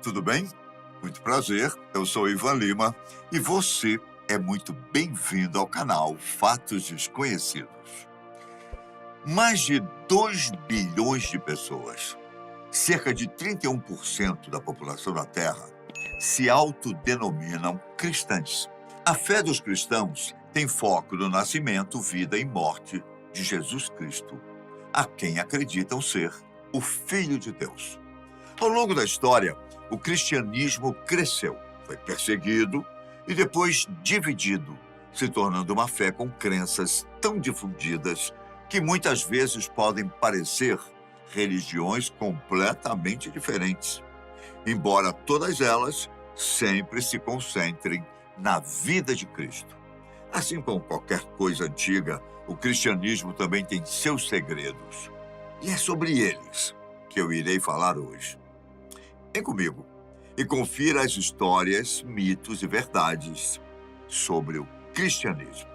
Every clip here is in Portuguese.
tudo bem? Muito prazer, eu sou Ivan Lima e você é muito bem-vindo ao canal Fatos Desconhecidos. Mais de 2 bilhões de pessoas, cerca de 31% da população da Terra, se autodenominam cristãs. A fé dos cristãos tem foco no nascimento, vida e morte de Jesus Cristo, a quem acreditam ser o Filho de Deus. Ao longo da história, o cristianismo cresceu, foi perseguido e depois dividido, se tornando uma fé com crenças tão difundidas que muitas vezes podem parecer religiões completamente diferentes, embora todas elas sempre se concentrem na vida de Cristo. Assim como qualquer coisa antiga, o cristianismo também tem seus segredos. E é sobre eles que eu irei falar hoje. Vem comigo e confira as histórias, mitos e verdades sobre o cristianismo.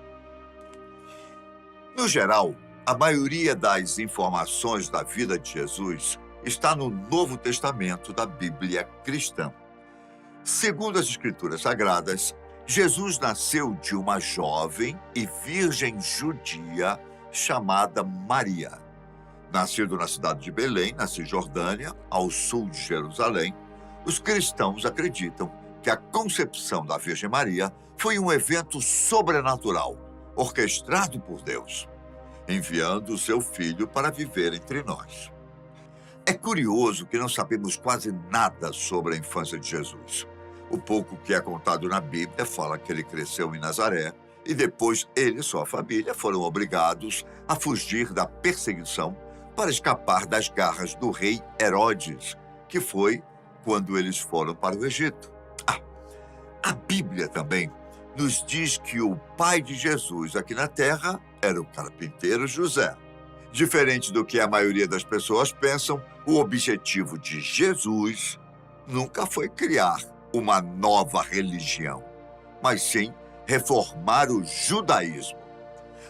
No geral, a maioria das informações da vida de Jesus está no Novo Testamento da Bíblia cristã. Segundo as Escrituras Sagradas, Jesus nasceu de uma jovem e virgem judia chamada Maria. Nascido na cidade de Belém, na Cisjordânia, ao sul de Jerusalém, os cristãos acreditam que a concepção da Virgem Maria foi um evento sobrenatural, orquestrado por Deus, enviando o seu filho para viver entre nós. É curioso que não sabemos quase nada sobre a infância de Jesus. O pouco que é contado na Bíblia fala que ele cresceu em Nazaré e depois ele e sua família foram obrigados a fugir da perseguição para escapar das garras do rei Herodes, que foi quando eles foram para o Egito. A Bíblia também nos diz que o pai de Jesus aqui na terra era o carpinteiro José. Diferente do que a maioria das pessoas pensam, o objetivo de Jesus nunca foi criar uma nova religião, mas sim reformar o judaísmo.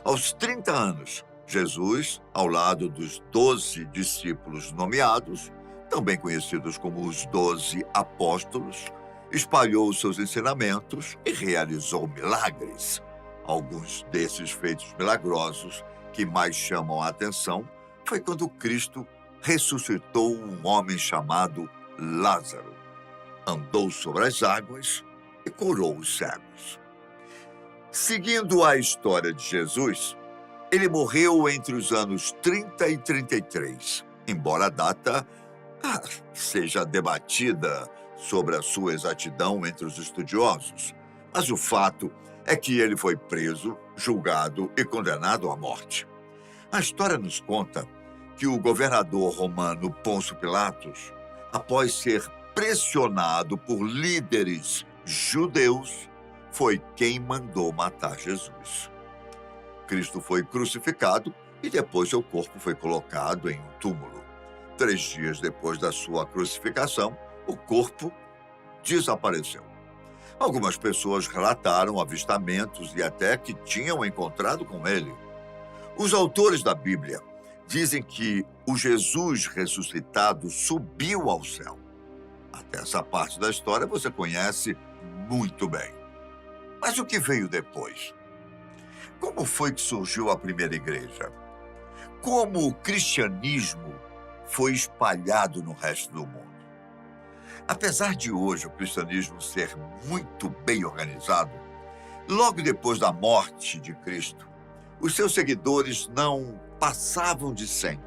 Aos 30 anos, Jesus, ao lado dos 12 discípulos nomeados, também conhecidos como os 12 apóstolos, espalhou os seus ensinamentos e realizou milagres. Alguns desses feitos milagrosos que mais chamam a atenção foi quando Cristo ressuscitou um homem chamado Lázaro, andou sobre as águas e curou os cegos. Seguindo a história de Jesus, ele morreu entre os anos 30 e 33, embora a data seja debatida sobre a sua exatidão entre os estudiosos. Mas o fato é que ele foi preso, julgado e condenado à morte. A história nos conta que o governador romano Pôncio Pilatos, após ser pressionado por líderes judeus, foi quem mandou matar Jesus. Cristo foi crucificado e depois seu corpo foi colocado em um túmulo. 3 dias depois da sua crucificação, o corpo desapareceu. Algumas pessoas relataram avistamentos e até que tinham encontrado com ele. Os autores da Bíblia dizem que o Jesus ressuscitado subiu ao céu. Até essa parte da história você conhece muito bem. Mas o que veio depois? Como foi que surgiu a primeira igreja? Como o cristianismo foi espalhado no resto do mundo? Apesar de hoje o cristianismo ser muito bem organizado, logo depois da morte de Cristo, os seus seguidores não passavam de 100.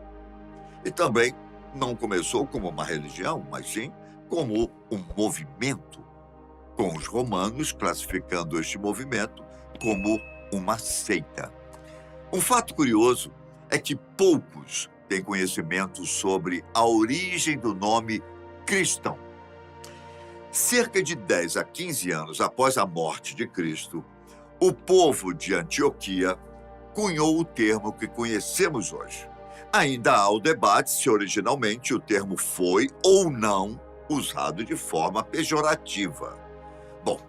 E também não começou como uma religião, mas sim como um movimento, com os romanos classificando este movimento como uma seita. Um fato curioso é que poucos têm conhecimento sobre a origem do nome cristão. Cerca de 10 a 15 anos após a morte de Cristo, o povo de Antioquia cunhou o termo que conhecemos hoje. Ainda há o debate se originalmente o termo foi ou não usado de forma pejorativa. Bom,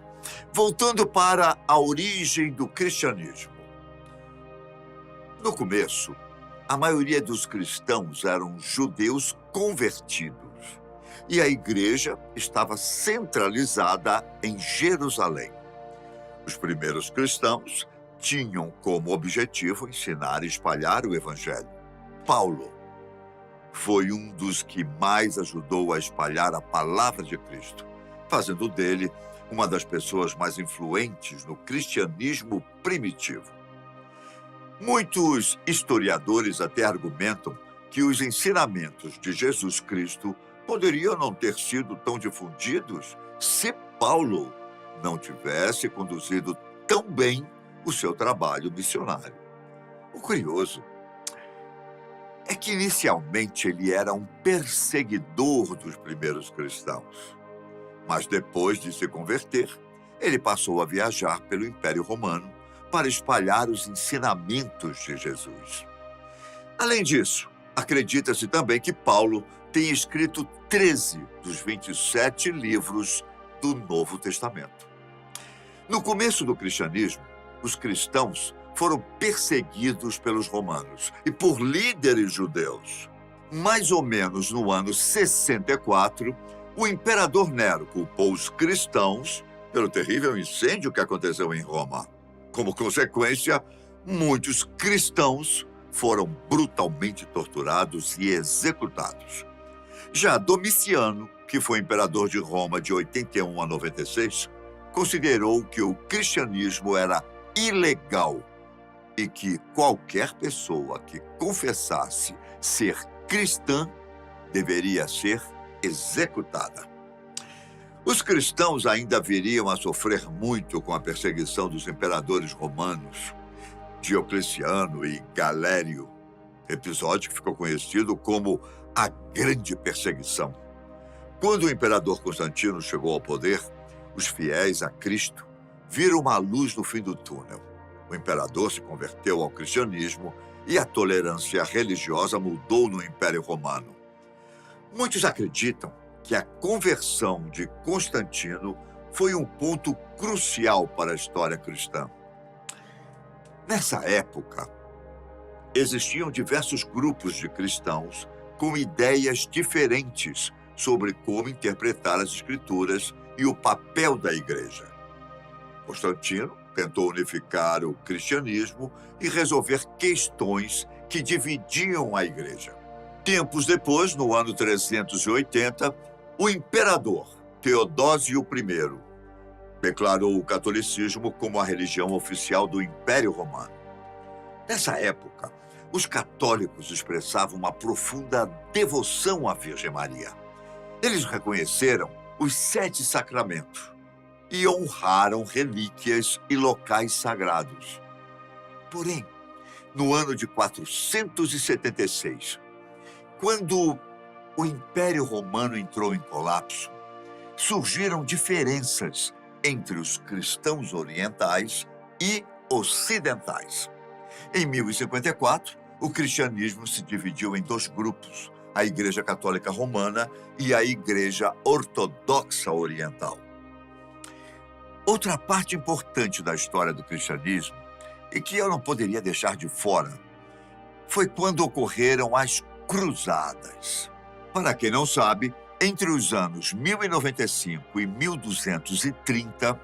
voltando para a origem do cristianismo. No começo, a maioria dos cristãos eram judeus convertidos. e a igreja estava centralizada em Jerusalém. Os primeiros cristãos tinham como objetivo ensinar e espalhar o evangelho. Paulo foi um dos que mais ajudou a espalhar a palavra de Cristo, fazendo dele uma das pessoas mais influentes no cristianismo primitivo. Muitos historiadores até argumentam que os ensinamentos de Jesus Cristo poderiam não ter sido tão difundidos se Paulo não tivesse conduzido tão bem o seu trabalho missionário. O curioso é que inicialmente ele era um perseguidor dos primeiros cristãos, mas depois de se converter, ele passou a viajar pelo Império Romano para espalhar os ensinamentos de Jesus. Além disso, acredita-se também que Paulo tenha escrito 13 dos 27 livros do Novo Testamento. No começo do cristianismo, os cristãos foram perseguidos pelos romanos e por líderes judeus. Mais ou menos no ano 64, o imperador Nero culpou os cristãos pelo terrível incêndio que aconteceu em Roma. Como consequência, muitos cristãos foram brutalmente torturados e executados. Já Domiciano, que foi imperador de Roma de 81 a 96, considerou que o cristianismo era ilegal e que qualquer pessoa que confessasse ser cristã deveria ser executada. Os cristãos ainda viriam a sofrer muito com a perseguição dos imperadores romanos, Diocleciano e Galério, episódio que ficou conhecido como a Grande Perseguição. Quando o imperador Constantino chegou ao poder, os fiéis a Cristo viram uma luz no fim do túnel. O imperador se converteu ao cristianismo e a tolerância religiosa mudou no Império Romano. Muitos acreditam que a conversão de Constantino foi um ponto crucial para a história cristã. Nessa época, existiam diversos grupos de cristãos com ideias diferentes sobre como interpretar as Escrituras e o papel da igreja. Constantino tentou unificar o cristianismo e resolver questões que dividiam a igreja. Tempos depois, no ano 380, o imperador Teodósio I declarou o catolicismo como a religião oficial do Império Romano. Nessa época, os católicos expressavam uma profunda devoção à Virgem Maria. Eles reconheceram os 7 sacramentos e honraram relíquias e locais sagrados. Porém, no ano de 476, quando o Império Romano entrou em colapso, surgiram diferenças entre os cristãos orientais e ocidentais. Em 1054, o cristianismo se dividiu em 2 grupos, a Igreja Católica Romana e a Igreja Ortodoxa Oriental. Outra parte importante da história do cristianismo, e que eu não poderia deixar de fora, foi quando ocorreram as Cruzadas. Para quem não sabe, entre os anos 1095 e 1230,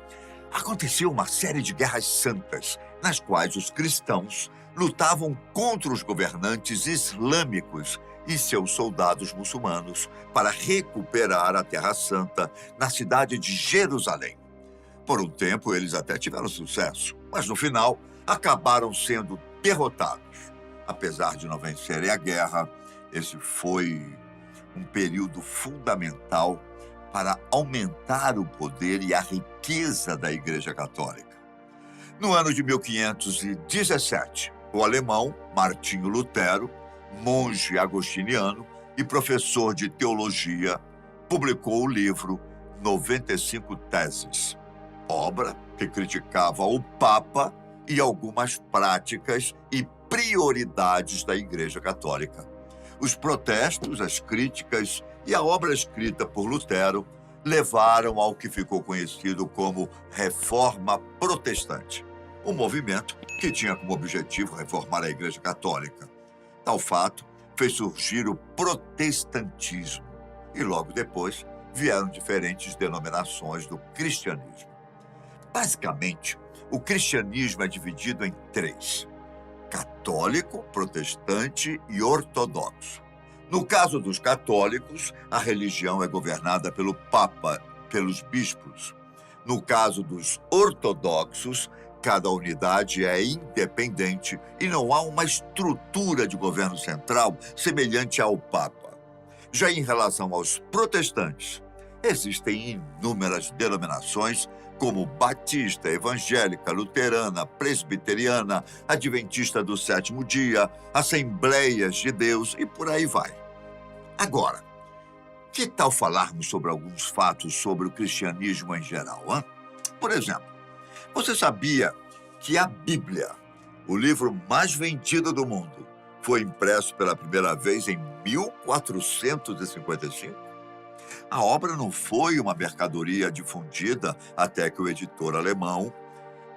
aconteceu uma série de guerras santas, nas quais os cristãos lutavam contra os governantes islâmicos e seus soldados muçulmanos para recuperar a Terra Santa na cidade de Jerusalém. Por um tempo, eles até tiveram sucesso, mas no final acabaram sendo derrotados. Apesar de não vencerem a guerra, esse foi um período fundamental para aumentar o poder e a riqueza da Igreja Católica. No ano de 1517, o alemão Martinho Lutero, monge agostiniano e professor de teologia, publicou o livro 95 Teses, obra que criticava o Papa e algumas práticas e prioridades da Igreja Católica. Os protestos, as críticas e a obra escrita por Lutero levaram ao que ficou conhecido como Reforma Protestante, um movimento que tinha como objetivo reformar a Igreja Católica. Tal fato fez surgir o protestantismo, e logo depois vieram diferentes denominações do cristianismo. Basicamente, o cristianismo é dividido em três: católico, protestante e ortodoxo. No caso dos católicos, a religião é governada pelo Papa, pelos bispos. No caso dos ortodoxos, cada unidade é independente e não há uma estrutura de governo central semelhante ao Papa. Já em relação aos protestantes, existem inúmeras denominações como batista, evangélica, luterana, presbiteriana, adventista do sétimo dia, Assembleias de Deus e por aí vai. Agora, que tal falarmos sobre alguns fatos sobre o cristianismo em geral, hein? Por exemplo, você sabia que a Bíblia, o livro mais vendido do mundo, foi impresso pela primeira vez em 1455? A obra não foi uma mercadoria difundida até que o editor alemão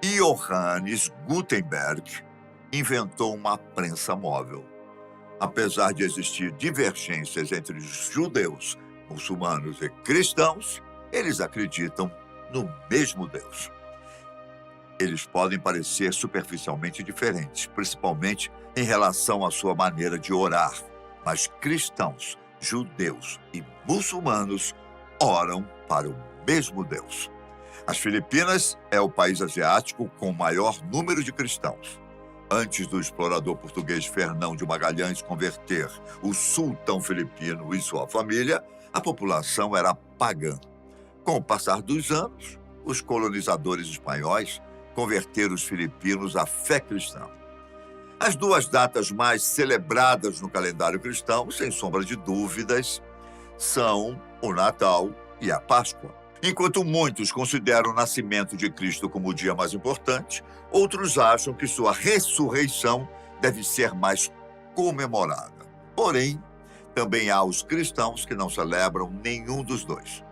Johannes Gutenberg inventou uma prensa móvel. Apesar de existir divergências entre os judeus, muçulmanos e cristãos, eles acreditam no mesmo Deus. Eles podem parecer superficialmente diferentes, principalmente em relação à sua maneira de orar, mas cristãos, judeus e muçulmanos oram para o mesmo Deus. As Filipinas é o país asiático com o maior número de cristãos. Antes do explorador português Fernão de Magalhães converter o sultão filipino e sua família, a população era pagã. Com o passar dos anos, os colonizadores espanhóis converteram os filipinos à fé cristã. As duas datas mais celebradas no calendário cristão, sem sombra de dúvidas, são o Natal e a Páscoa. Enquanto muitos consideram o nascimento de Cristo como o dia mais importante, outros acham que sua ressurreição deve ser mais comemorada. Porém, também há os cristãos que não celebram nenhum dos dois.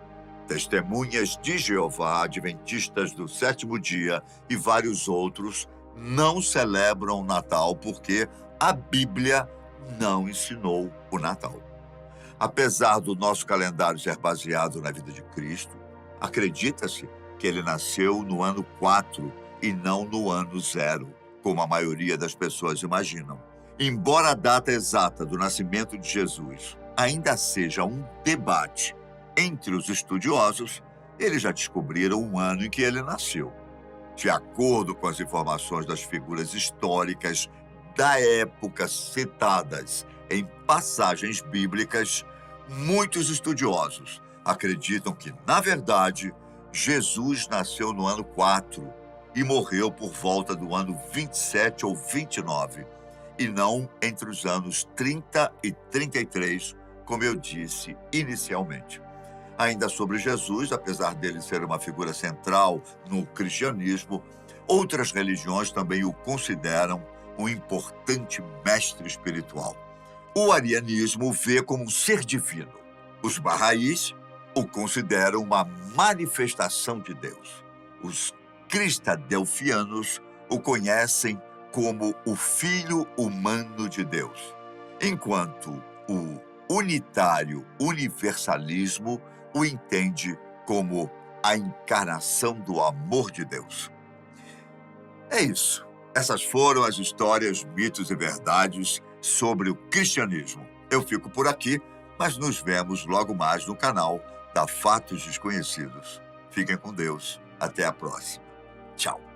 Testemunhas de Jeová, adventistas do sétimo dia e vários outros não celebram o Natal porque a Bíblia não ensinou o Natal. Apesar do nosso calendário ser baseado na vida de Cristo, acredita-se que ele nasceu no ano 4 e não no ano 0, como a maioria das pessoas imaginam. Embora a data exata do nascimento de Jesus ainda seja um debate entre os estudiosos, eles já descobriram o ano em que ele nasceu. De acordo com as informações das figuras históricas da época citadas em passagens bíblicas, muitos estudiosos acreditam que, na verdade, Jesus nasceu no ano 4 e morreu por volta do ano 27 ou 29, e não entre os anos 30 e 33, como eu disse inicialmente. Ainda sobre Jesus, apesar dele ser uma figura central no cristianismo, outras religiões também o consideram um importante mestre espiritual. O arianismo o vê como um ser divino. Os bahá'ís o consideram uma manifestação de Deus. Os cristadelfianos o conhecem como o Filho humano de Deus, enquanto o unitário universalismo o entende como a encarnação do amor de Deus. É isso. Essas foram as histórias, mitos e verdades sobre o cristianismo. Eu fico por aqui, mas nos vemos logo mais no canal da Fatos Desconhecidos. Fiquem com Deus. Até a próxima. Tchau.